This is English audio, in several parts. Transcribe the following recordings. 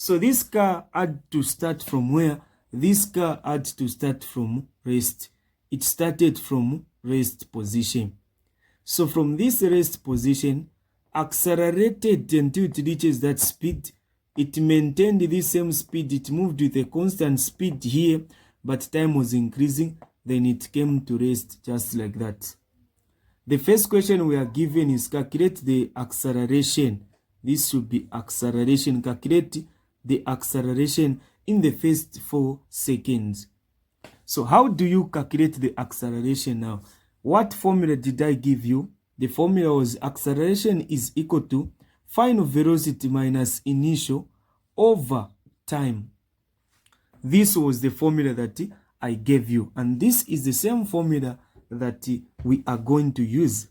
So this car had to start from where? This car had to start from rest. It started from rest position. So from this rest position, accelerated until it reaches that speed. It maintained the same speed. It moved with a constant speed here, but time was increasing. Then it came to rest just like that. The first question we are given is calculate the acceleration. This should be acceleration. Calculate the acceleration in the first 4 seconds. So how do you calculate the acceleration now? What formula did I give you? The formula was acceleration is equal to final velocity minus initial over time. This was the formula that I gave you. And this is the same formula that we are going to use.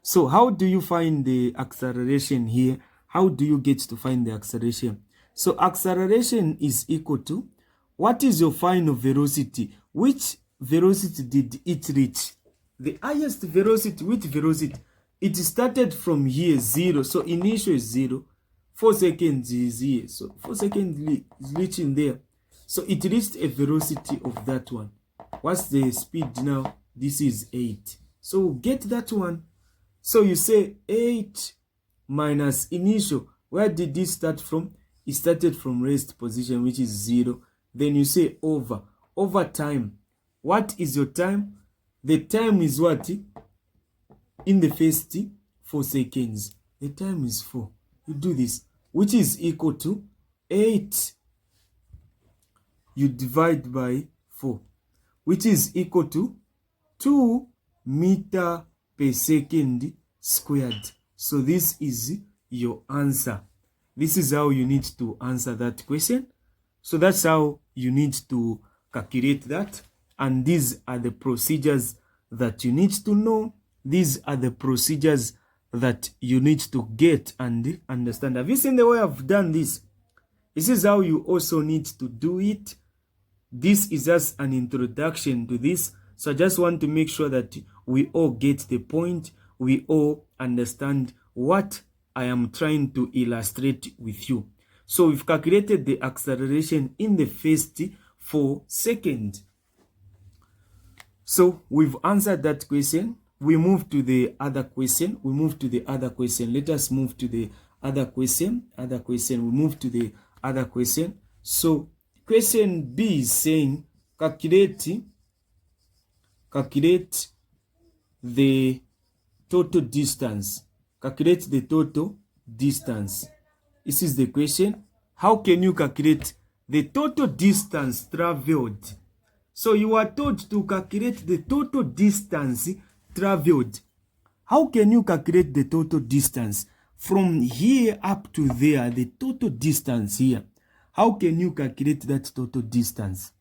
So how do you find the acceleration here? How do you get to find the acceleration? So acceleration is equal to, what is your final velocity? Which velocity did it reach? The highest velocity, which velocity? It started from here, 0. So initial is 0. 4 seconds is here. So 4 seconds is reaching there. So it reached a velocity of that one. What's the speed now? This is 8. So get that one. So you say 8 minus initial. Where did this start from? It started from rest position, which is 0. Then you say over time. What is your time? The time is what? In the first 4 seconds. The time is 4. You do this, which is equal to 8. You divide by 4, which is equal to 2 meter per second squared. So this is your answer. This is how you need to answer that question. So that's how you need to calculate that. And these are the procedures that you need to know. These are the procedures that you need to get and understand. Have you seen the way I've done this? This is how you also need to do it. This is just an introduction to this. So I just want to make sure that we all get the point. We all understand what I am trying to illustrate with you. So we've calculated the acceleration in the first 4 seconds. So we've answered that question. We move to the other question. Let us move to the other question. We move to the other question. So question B is saying calculate the total distance. Calculate the total distance. This is the question. How can you calculate the total distance traveled? So you are told to calculate the total distance traveled. How can you calculate the total distance from here up to there, the total distance here? How can you calculate that total distance?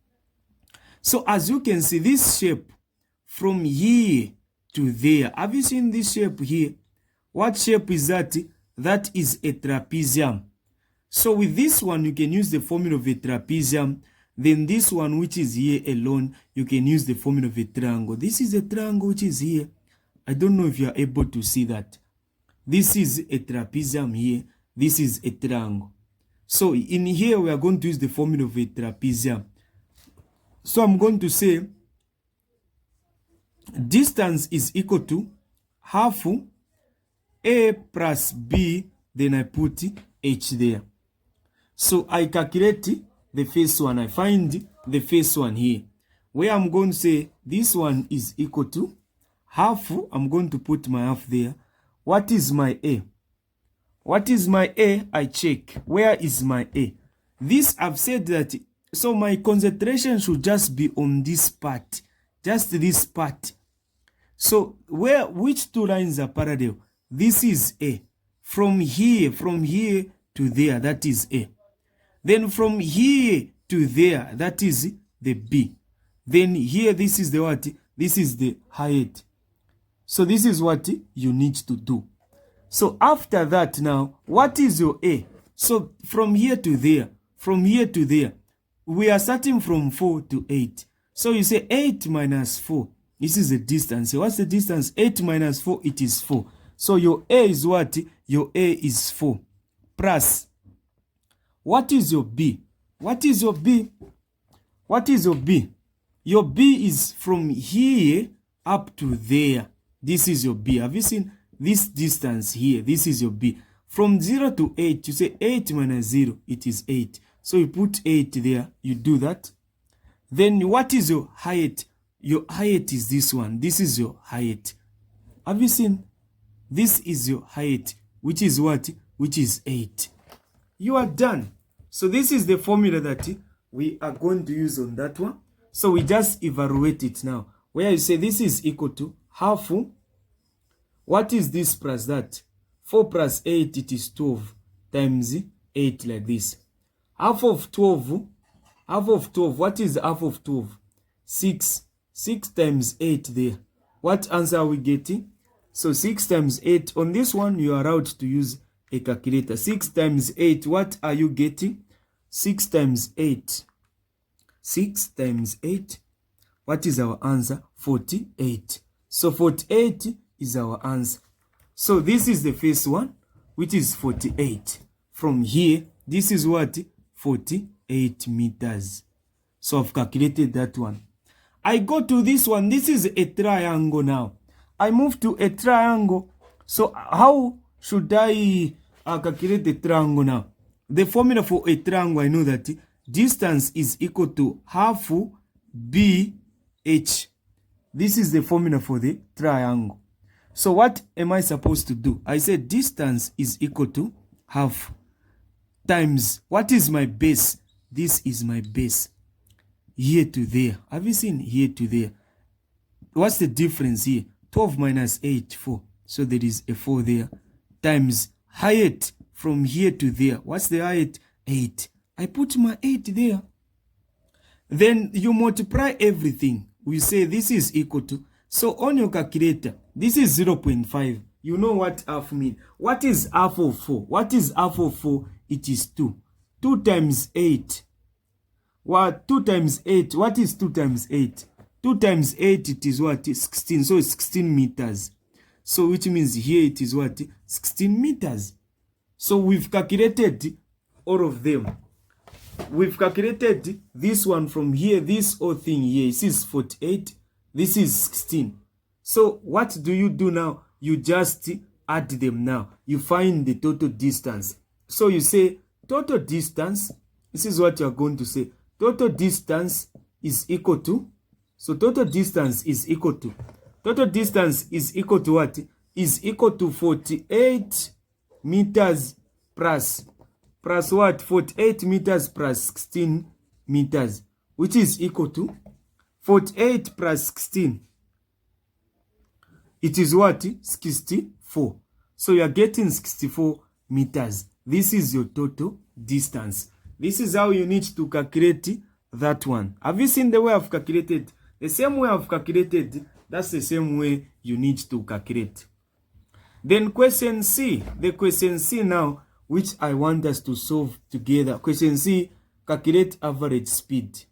So as you can see, this shape from here to there. Have you seen this shape here? What shape is that? That is a trapezium. So with this one, you can use the formula of a trapezium. Then this one, which is here alone, you can use the formula of a triangle. This is a triangle which is here. I don't know if you are able to see that. This is a trapezium here. This is a triangle. So in here, we are going to use the formula of a trapezium. So I'm going to say distance is equal to half A plus B, then I put H there. So I calculate the first one. I find the first one here, where I'm going to say this one is equal to half. I'm going to put my half there. What is my A? What is my A? I check. Where is my A? This I've said that, so my concentration should just be on this part. Just this part. So which two lines are parallel? This is A. From here to there, that is A. Then from here to there, that is the B. Then here, this is the what? This is the height. So this is what you need to do. So after that now, what is your A? So from here to there, we are starting from 4 to 8. So you say 8 minus 4. This is the distance. So what's the distance? 8 minus 4, it is 4. So your A is what? Your A is 4. Plus, What is your B? What is your B? What is your B? Your B is from here up to there. This is your B. Have you seen this distance here? This is your B. From 0 to 8, you say 8 minus 0, it is 8. So you put 8 there, you do that. Then what is your height? Your height is this one. This is your height. Have you seen? This is your height, which is what? Which is 8. You are done. So this is the formula that we are going to use on that one. So we just evaluate it now. Where you say this is equal to half. What is this plus that? 4 plus 8, it is 12 times 8 like this. Half of 12. Half of 12. What is half of 12? 6. 6 times 8 there. What answer are we getting? So 6 times 8. On this one, you are allowed to use a calculator. 6 times 8. What are you getting? 6 times 8. 6 times 8. What is our answer? 48. So 48 is our answer. So this is the first one, which is 48. From here, this is what? 48 meters. So I've calculated that one. I go to this one. This is a triangle now. I move to a triangle. So how should I calculate the triangle now? The formula for a triangle, I know that distance is equal to half BH. This is the formula for the triangle. So what am I supposed to do? I said distance is equal to half times, what is my base? This is my base. Here to there. Have you seen here to there? What's the difference here? 12 minus 8, 4. So there is a 4 there. Times height from here to there. What's the height? 8. I put my 8 there. Then you multiply everything. We say this is equal to. So on your calculator, this is 0.5. You know what half means. What is half of 4? What is half of 4? It is 2. 2 times 8. What? 2 times 8. What is 2 times 8? 2 times 8, it is what? 16. So it's 16 meters. So which means here it is what? 16 meters. So we've calculated all of them. We've calculated this one from here. This whole thing here. This is 48. This is 16. So what do you do now? You just add them now. You find the total distance. So you say total distance. This is what you are going to say. Total distance is equal to. So total distance is equal to. Total distance is equal to what? Is equal to 48 meters plus what? 48 meters plus 16 meters. Which is equal to 48 plus 16. It is what? 64. So you are getting 64 meters. This is your total distance. This is how you need to calculate that one. Have you seen the way I've calculated? The same way I've calculated, that's the same way you need to calculate. Then question C. The question C now, which I want us to solve together. Question C, calculate average speed.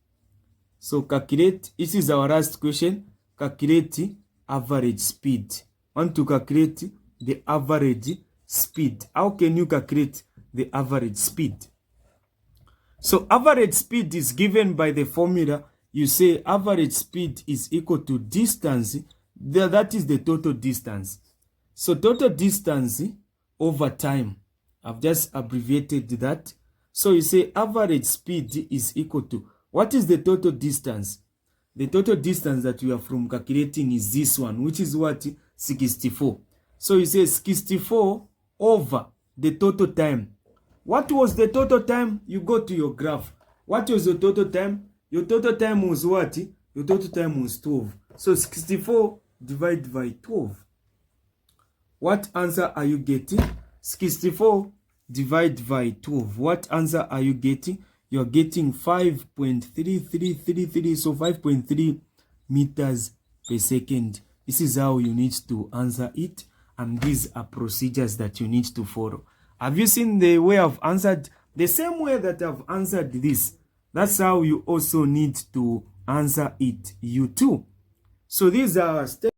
So calculate, this is our last question. Calculate average speed. Want to calculate the average speed. How can you calculate the average speed? So average speed is given by the formula. You say average speed is equal to distance. That is the total distance. So total distance over time. I've just abbreviated that. So you say average speed is equal to. What is the total distance? The total distance that we are from calculating is this one, which is what? 64. So you say 64 over the total time. What was the total time? You go to your graph. What was your total time? Your total time was what? Your total time was 12. So 64 divided by 12. What answer are you getting? 64 divided by 12. What answer are you getting? You are getting 5.3333. So 5.3 meters per second. This is how you need to answer it. And these are procedures that you need to follow. Have you seen the way I've answered? The same way that I've answered this. That's how you also need to answer it. You too. So these are steps.